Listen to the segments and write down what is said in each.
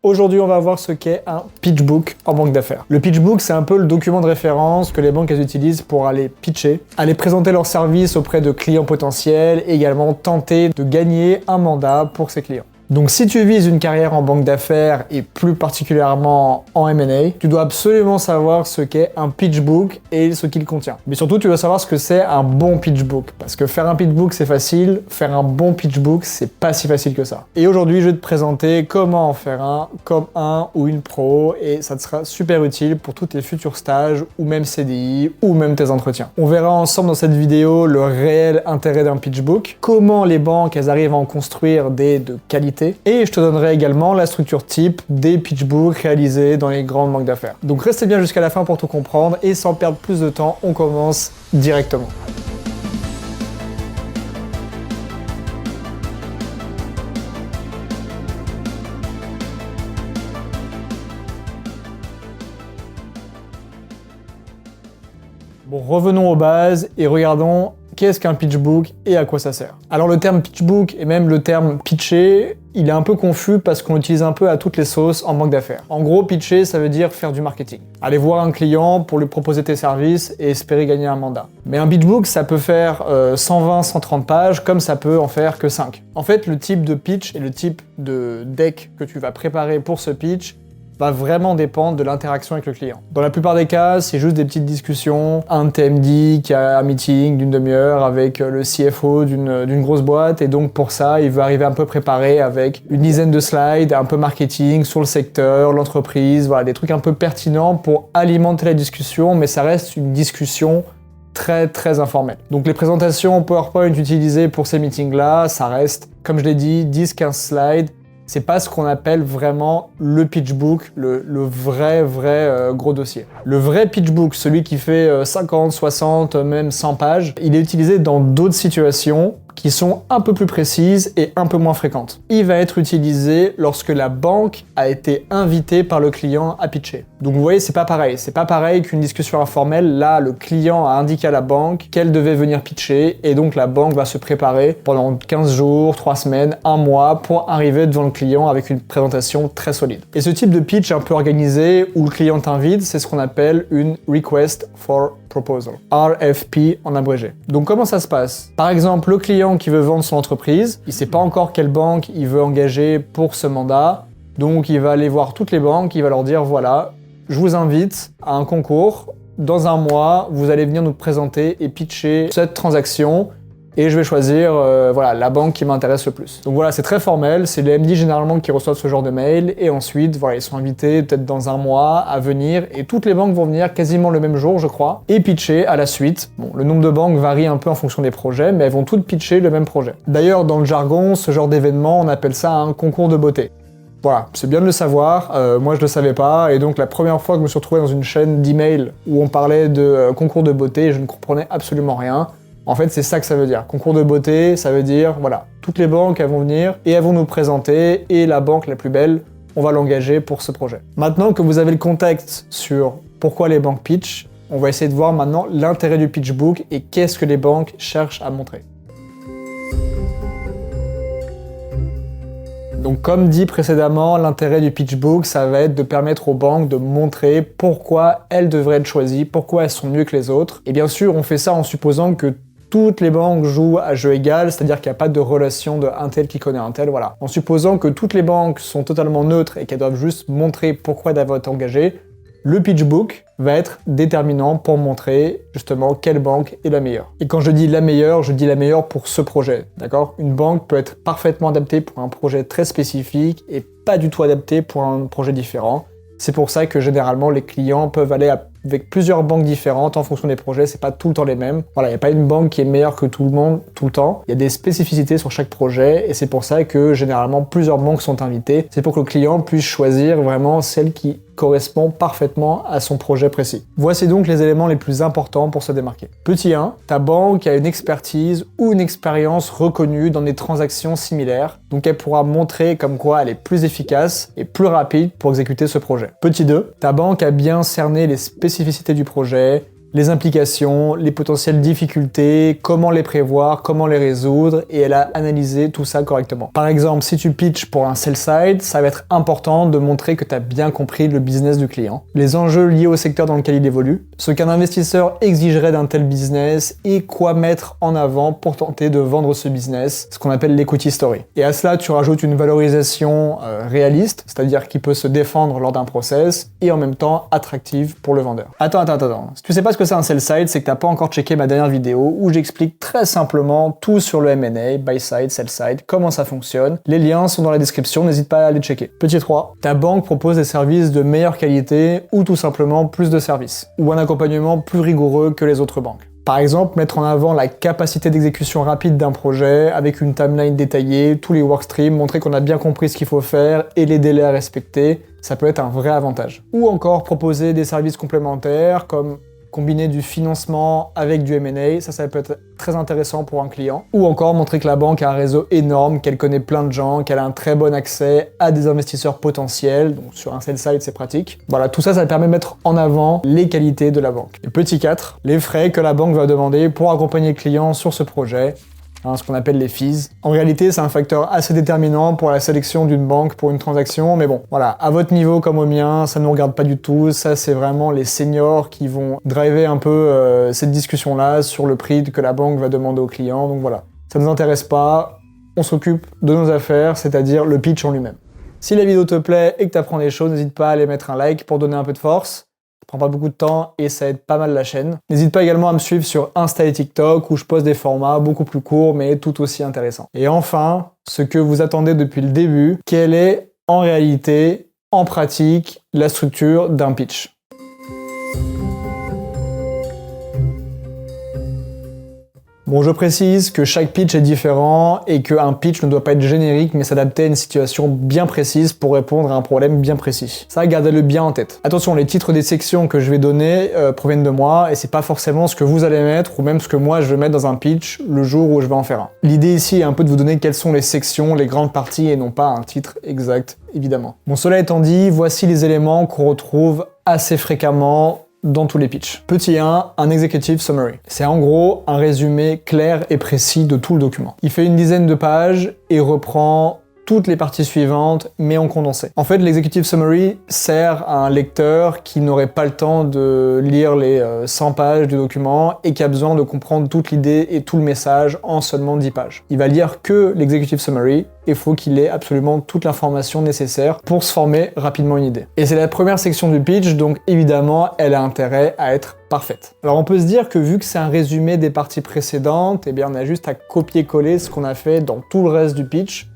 Aujourd'hui, on va voir ce qu'est un pitch book en banque d'affaires. Le pitch book, c'est un peu le document de référence que les banques utilisent pour aller pitcher, aller présenter leurs services auprès de clients potentiels et également tenter de gagner un mandat pour ses clients. Donc si tu vises une carrière en banque d'affaires et plus particulièrement en M&A, tu dois absolument savoir ce qu'est un pitch book et ce qu'il contient. Mais surtout, tu dois savoir ce que c'est un bon pitch book. Parce que faire un pitch book, c'est facile. Faire un bon pitch book, c'est pas si facile que ça. Et aujourd'hui, je vais te présenter comment en faire un comme un ou une pro et ça te sera super utile pour tous tes futurs stages ou même CDI ou même tes entretiens. On verra ensemble dans cette vidéo le réel intérêt d'un pitch book, comment les banques, elles arrivent à en construire des de qualité, et je te donnerai également la structure type des pitch books réalisés dans les grandes banques d'affaires. Donc restez bien jusqu'à la fin pour tout comprendre et sans perdre plus de temps, on commence directement. Bon, revenons aux bases et regardons qu'est-ce qu'un pitch book et à quoi ça sert. Alors le terme pitch book et même le terme pitcher, il est un peu confus parce qu'on l'utilise un peu à toutes les sauces en banque d'affaires. En gros, pitcher, ça veut dire faire du marketing. Aller voir un client pour lui proposer tes services et espérer gagner un mandat. Mais un pitch book, ça peut faire 120, 130 pages, comme ça peut en faire que 5. En fait, le type de pitch et le type de deck que tu vas préparer pour ce pitch va vraiment dépendre de l'interaction avec le client. Dans la plupart des cas, c'est juste des petites discussions, un TMD qui a un meeting d'une demi-heure avec le CFO d'une grosse boîte, et donc pour ça, il veut arriver un peu préparé avec une dizaine de slides, un peu marketing sur le secteur, l'entreprise, voilà, des trucs un peu pertinents pour alimenter la discussion, mais ça reste une discussion très informelle. Donc les présentations PowerPoint utilisées pour ces meetings-là, ça reste, comme je l'ai dit, 10-15 slides. C'est pas ce qu'on appelle vraiment le pitch book, le vrai gros dossier. Le vrai pitch book, celui qui fait 50, 60, même 100 pages, il est utilisé dans d'autres situations qui sont un peu plus précises et un peu moins fréquentes. Il va être utilisé lorsque la banque a été invitée par le client à pitcher. Donc vous voyez, c'est pas pareil. C'est pas pareil qu'une discussion informelle. Là, le client a indiqué à la banque qu'elle devait venir pitcher et donc la banque va se préparer pendant 15 jours, 3 semaines, 1 mois pour arriver devant le client avec une présentation très solide. Et ce type de pitch un peu organisé où le client t'invite, c'est ce qu'on appelle une Request for Proposal, RFP en abrégé. Donc comment ça se passe? Par exemple, le client qui veut vendre son entreprise, il sait pas encore quelle banque il veut engager pour ce mandat, donc il va aller voir toutes les banques, il va leur dire voilà, je vous invite à un concours, dans 1 mois, vous allez venir nous présenter et pitcher cette transaction, et je vais choisir voilà, la banque qui m'intéresse le plus. Donc voilà, c'est très formel, c'est les MD généralement qui reçoivent ce genre de mail, et ensuite, voilà, ils sont invités peut-être dans 1 mois à venir, et toutes les banques vont venir quasiment le même jour, je crois, et pitcher à la suite. Bon, le nombre de banques varie un peu en fonction des projets, mais elles vont toutes pitcher le même projet. D'ailleurs, dans le jargon, ce genre d'événement, on appelle ça un concours de beauté. Voilà, c'est bien de le savoir, moi je le savais pas, et donc la première fois que je me suis retrouvé dans une chaîne d'email où on parlait de concours de beauté, je ne comprenais absolument rien. En fait, c'est ça que ça veut dire. Concours de beauté, ça veut dire, voilà, toutes les banques, elles vont venir et elles vont nous présenter, et la banque la plus belle, on va l'engager pour ce projet. Maintenant que vous avez le contexte sur pourquoi les banques pitch, on va essayer de voir maintenant l'intérêt du pitch book et qu'est-ce que les banques cherchent à montrer. Donc comme dit précédemment, l'intérêt du pitch book, ça va être de permettre aux banques de montrer pourquoi elles devraient être choisies, pourquoi elles sont mieux que les autres. Et bien sûr, on fait ça en supposant que toutes les banques jouent à jeu égal, c'est-à-dire qu'il n'y a pas de relation de un tel qui connaît un tel, voilà. En supposant que toutes les banques sont totalement neutres et qu'elles doivent juste montrer pourquoi elles doivent être engagées, le pitch book va être déterminant pour montrer justement quelle banque est la meilleure. Et quand je dis la meilleure pour ce projet, d'accord? Une banque peut être parfaitement adaptée pour un projet très spécifique et pas du tout adaptée pour un projet différent. C'est pour ça que généralement les clients peuvent aller avec plusieurs banques différentes en fonction des projets, c'est pas tout le temps les mêmes. Voilà, il n'y a pas une banque qui est meilleure que tout le monde tout le temps. Il y a des spécificités sur chaque projet et c'est pour ça que généralement plusieurs banques sont invitées. C'est pour que le client puisse choisir vraiment celle qui correspond parfaitement à son projet précis. Voici donc les éléments les plus importants pour se démarquer. Petit 1, ta banque a une expertise ou une expérience reconnue dans des transactions similaires, donc elle pourra montrer comme quoi elle est plus efficace et plus rapide pour exécuter ce projet. Petit 2, ta banque a bien cerné les spécificités du projet, les implications, les potentielles difficultés, comment les prévoir, comment les résoudre, et elle a analysé tout ça correctement. Par exemple, si tu pitches pour un sell-side, ça va être important de montrer que tu as bien compris le business du client, les enjeux liés au secteur dans lequel il évolue, ce qu'un investisseur exigerait d'un tel business et quoi mettre en avant pour tenter de vendre ce business, ce qu'on appelle l'equity story. Et à cela, tu rajoutes une valorisation réaliste, c'est-à-dire qui peut se défendre lors d'un process et en même temps attractive pour le vendeur. Attends. Si tu sais pas ce que c'est un sell-side, c'est que t'as pas encore checké ma dernière vidéo où j'explique très simplement tout sur le M&A, buy-side, sell-side, comment ça fonctionne. Les liens sont dans la description, n'hésite pas à les checker. Petit 3, ta banque propose des services de meilleure qualité ou tout simplement plus de services, ou un accompagnement plus rigoureux que les autres banques. Par exemple, mettre en avant la capacité d'exécution rapide d'un projet avec une timeline détaillée, tous les workstreams, montrer qu'on a bien compris ce qu'il faut faire et les délais à respecter, ça peut être un vrai avantage. Ou encore proposer des services complémentaires comme combiner du financement avec du M&A, ça peut être très intéressant pour un client. Ou encore montrer que la banque a un réseau énorme, qu'elle connaît plein de gens, qu'elle a un très bon accès à des investisseurs potentiels, donc sur un sell-side c'est pratique. Voilà, tout ça permet de mettre en avant les qualités de la banque. Et petit 4, les frais que la banque va demander pour accompagner le client sur ce projet. Ce qu'on appelle les fees. En réalité, c'est un facteur assez déterminant pour la sélection d'une banque pour une transaction, mais bon, voilà, à votre niveau comme au mien, ça ne nous regarde pas du tout, ça c'est vraiment les seniors qui vont driver un peu cette discussion-là sur le prix que la banque va demander au client, donc voilà, ça ne nous intéresse pas, on s'occupe de nos affaires, c'est-à-dire le pitch en lui-même. Si la vidéo te plaît et que tu apprends des choses, n'hésite pas à aller mettre un like pour donner un peu de force. Ça prend pas beaucoup de temps et ça aide pas mal la chaîne. N'hésite pas également à me suivre sur Insta et TikTok où je poste des formats beaucoup plus courts mais tout aussi intéressants. Et enfin, ce que vous attendez depuis le début, quelle est en réalité, en pratique, la structure d'un pitch ? Bon, je précise que chaque pitch est différent et qu'un pitch ne doit pas être générique mais s'adapter à une situation bien précise pour répondre à un problème bien précis. Ça, gardez-le bien en tête. Attention, les titres des sections que je vais donner proviennent de moi et c'est pas forcément ce que vous allez mettre ou même ce que moi je vais mettre dans un pitch le jour où je vais en faire un. L'idée ici est un peu de vous donner quelles sont les sections, les grandes parties et non pas un titre exact, évidemment. Bon, cela étant dit, voici les éléments qu'on retrouve assez fréquemment dans tous les pitchs. Petit 1, un executive summary. C'est en gros un résumé clair et précis de tout le document. Il fait une dizaine de pages et reprend toutes les parties suivantes, mais en condensé. En fait, l'executive summary sert à un lecteur qui n'aurait pas le temps de lire les 100 pages du document et qui a besoin de comprendre toute l'idée et tout le message en seulement 10 pages. Il va lire que l'executive summary et il faut qu'il ait absolument toute l'information nécessaire pour se former rapidement une idée. Et c'est la première section du pitch, donc évidemment, elle a intérêt à être parfaite. Alors on peut se dire que vu que c'est un résumé des parties précédentes, eh bien on a juste à copier-coller ce qu'on a fait dans tout le reste du pitch,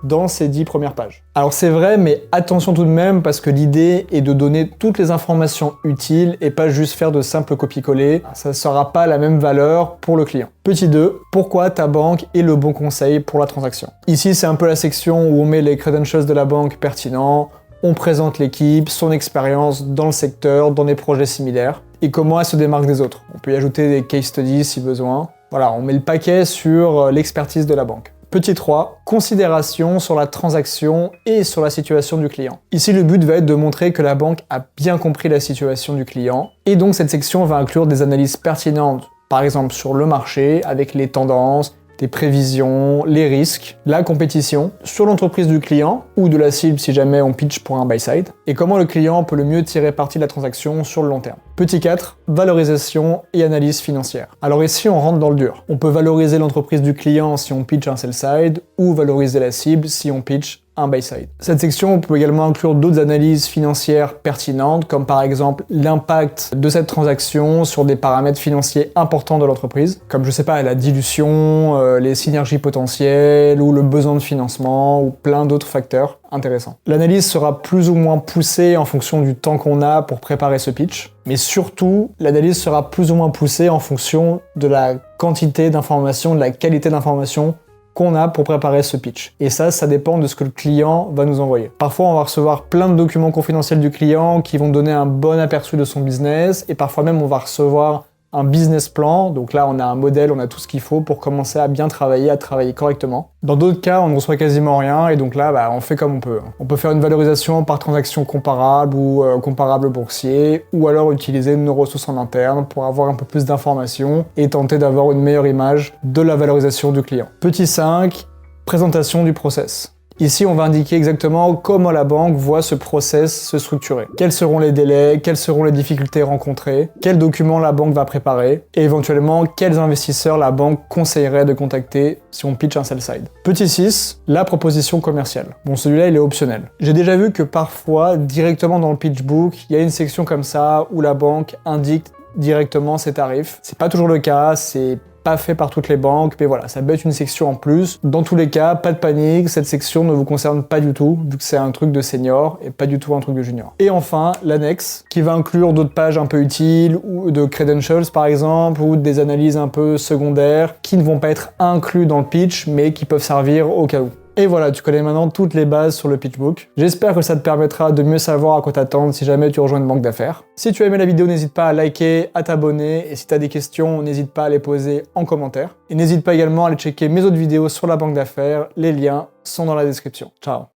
dans ces 10 premières pages. Alors c'est vrai, mais attention tout de même parce que l'idée est de donner toutes les informations utiles et pas juste faire de simples copier-coller. Ça ne sera pas la même valeur pour le client. Petit 2, pourquoi ta banque est le bon conseil pour la transaction. Ici c'est un peu la section où on met les credentials de la banque pertinents, on présente l'équipe, son expérience dans le secteur, dans des projets similaires, et comment elle se démarque des autres. On peut y ajouter des case studies si besoin. Voilà, on met le paquet sur l'expertise de la banque. Petit 3, considération sur la transaction et sur la situation du client. Ici, le but va être de montrer que la banque a bien compris la situation du client, et donc cette section va inclure des analyses pertinentes, par exemple sur le marché, avec les tendances, des prévisions, les risques, la compétition, sur l'entreprise du client, ou de la cible si jamais on pitch pour un buy-side, et comment le client peut le mieux tirer parti de la transaction sur le long terme. Petit 4, valorisation et analyse financière. Alors ici, on rentre dans le dur. On peut valoriser l'entreprise du client si on pitch un sell-side, ou valoriser la cible si on pitch un buy-side. Cette section peut également inclure d'autres analyses financières pertinentes, comme par exemple l'impact de cette transaction sur des paramètres financiers importants de l'entreprise, comme je sais pas, la dilution, les synergies potentielles, ou le besoin de financement, ou plein d'autres facteurs intéressants. L'analyse sera plus ou moins poussée en fonction du temps qu'on a pour préparer ce pitch, mais surtout, l'analyse sera plus ou moins poussée en fonction de la quantité d'informations, de la qualité d'informations qu'on a pour préparer ce pitch. Et ça dépend de ce que le client va nous envoyer. Parfois, on va recevoir plein de documents confidentiels du client qui vont donner un bon aperçu de son business, et parfois même, on va recevoir un business plan. Donc là, on a un modèle, on a tout ce qu'il faut pour commencer à bien travailler, à travailler correctement. Dans d'autres cas, on ne reçoit quasiment rien et donc là, on fait comme on peut. On peut faire une valorisation par transaction comparable ou comparable boursier, ou alors utiliser nos ressources en interne pour avoir un peu plus d'informations et tenter d'avoir une meilleure image de la valorisation du client. Petit 5, présentation du process. Ici, on va indiquer exactement comment la banque voit ce process se structurer. Quels seront les délais, quelles seront les difficultés rencontrées, quels documents la banque va préparer, et éventuellement quels investisseurs la banque conseillerait de contacter si on pitch un sell-side. Petit 6, la proposition commerciale. Bon, celui-là, il est optionnel. J'ai déjà vu que parfois, directement dans le pitch book, il y a une section comme ça où la banque indique directement ses tarifs. C'est pas toujours le cas, c'est pas fait par toutes les banques, mais voilà, ça peut être une section en plus. Dans tous les cas, pas de panique, cette section ne vous concerne pas du tout, vu que c'est un truc de senior et pas du tout un truc de junior. Et enfin, l'annexe, qui va inclure d'autres pages un peu utiles, ou de credentials par exemple, ou des analyses un peu secondaires, qui ne vont pas être inclus dans le pitch, mais qui peuvent servir au cas où. Et voilà, tu connais maintenant toutes les bases sur le pitchbook. J'espère que ça te permettra de mieux savoir à quoi t'attendre si jamais tu rejoins une banque d'affaires. Si tu as aimé la vidéo, n'hésite pas à liker, à t'abonner, et si tu as des questions, n'hésite pas à les poser en commentaire. Et n'hésite pas également à aller checker mes autres vidéos sur la banque d'affaires, les liens sont dans la description. Ciao.